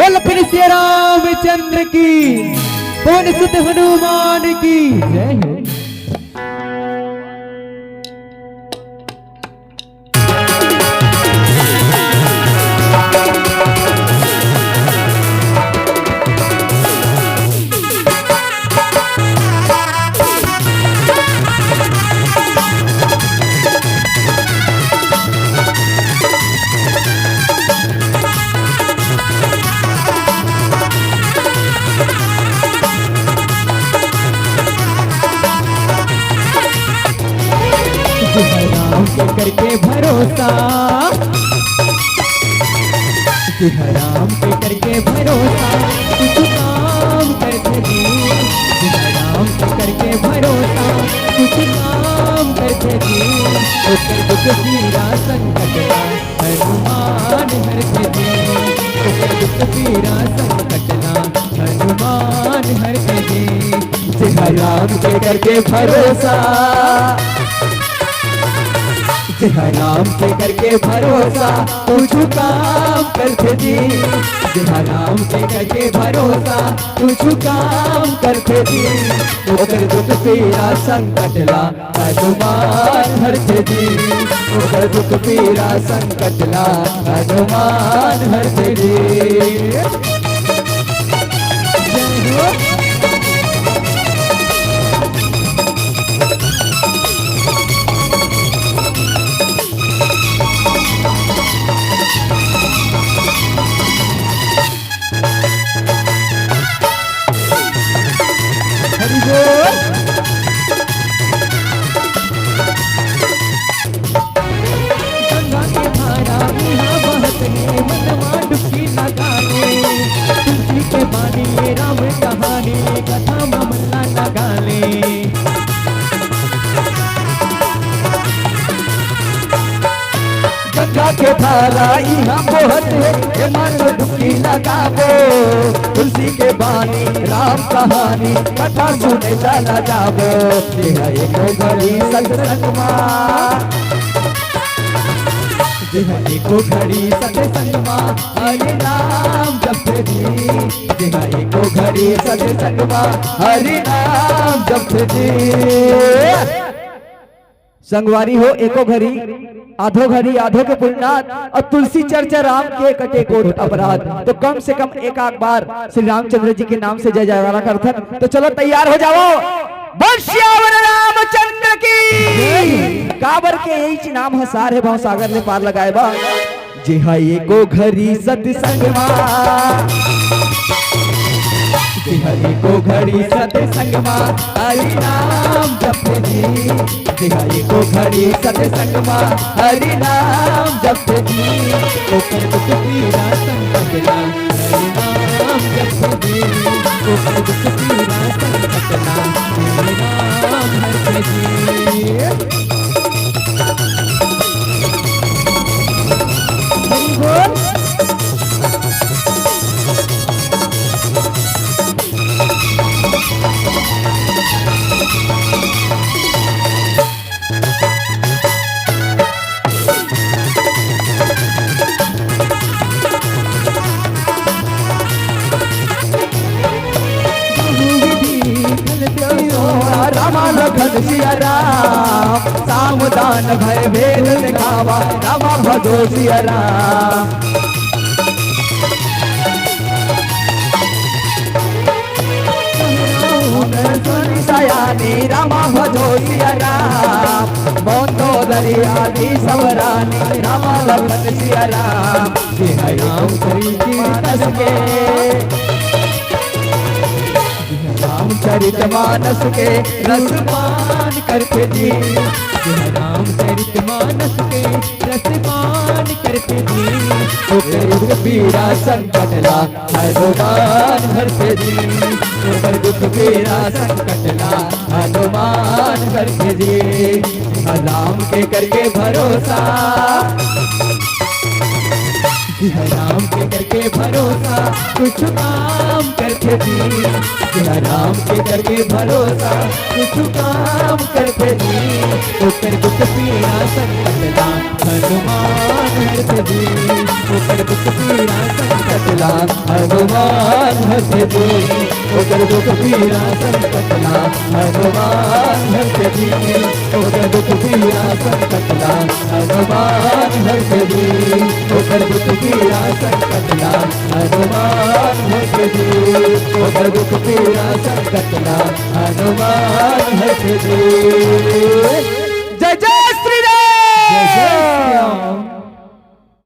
बोल फिर श्री रामचंद्र की, पवन सुत हनुमान की जय हो। राम के करके भरोसा, राम के करके भरोसा, कुछ काम करते जी। राम के करके भरोसा, कुछ काम करते जी। ओकर दुख पीरा संकट हनुमान हरते जी। ओकर दुख पीरा संकट हनुमान हरते जी। राम के करके भरोसा, राम के करके भरोसा, कुछ काम करते जी। राम के करके भरोसा, कुछ काम करते जी। ओकर दुख पीरा संकट ला हनुमान हरते जी। ओकर दुख पीरा संकट ला हनुमान हरते जी। गंगा के धारा यहाँ बहत है, मनवा डुबकी लगाने। तुलसी के बानी ये राम कहानी, कथा ममला लगाले। गंगा के धारा यहाँ बहत है, मन डुबकी लगावो। तुलसी के बानी राम कहानी, कथा सुने चला जावो। एको घड़ी सत्संगमा, एको घड़ी सत्संगमा हरे नाम जपते जी। एको घड़ी सत्संगमा हरे नाम जपते जी। संगवारी हो एको घड़ी, आधो घड़ी आधो के पुण्यनाथ, और तुलसी चर्चा राम के कटे कोट अपराध। तो कम से कम एक आध बार श्री रामचंद्र जी के नाम से जय जयकारा करथन। तो चलो तैयार हो जाओ, बोल श्यावर रामचंद्र की। काबर के यही नाम हसार है, बहुत सागर ने पार लगाए बा। जे हा एको घड़ी सत्संगमा, एको घड़ी सत्संगमा हरि नाम जपते जी। एको घड़ी सत्संगमा हरि नाम जपते जी। ओकर दुख पीरा संकट ला हरि नाम जपते जी। ओकर दुख पीरा संकट ला हरि नाम हरते जी। लखन सिया राम, सावधान भय भेद दिखावा। रामा भदो सिया राम, सयानी रामा भदो सिया राम। बंदो दरियादी सबरानी रामा लखन सिया राम। राम करी की तस के रामचरित मानस के रसपान करते जी। रामचरित मानस के रसपान करते जी। ओकर पीरा संकट ला हनुमान हरते जी। ओकर दुख पीरा संकट ला हनुमान हरते जी। राम के करके भरोसा, सिया राम के करके भरोसा कुछ काम करके दी, सिया राम के करके भरोसा कुछ काम करके दी, ऊपर दुख पीड़ा संकट ला हनुमान हर्ष दी, ऊपर दुख पीड़ा संकट ला हनुमान हर्ष दी, ऊपर दुख पीड़ा संकट ला हनुमान हर्ष दी, ऊपर दुख पीड़ा संकट ला हनुमान हर्ष दी, ऊपर दुख पीड़ा संकट ला हनुमान हर्ष दी, ऊपर दुख पीड़ा संकट ला हनुमान हर्ष दी।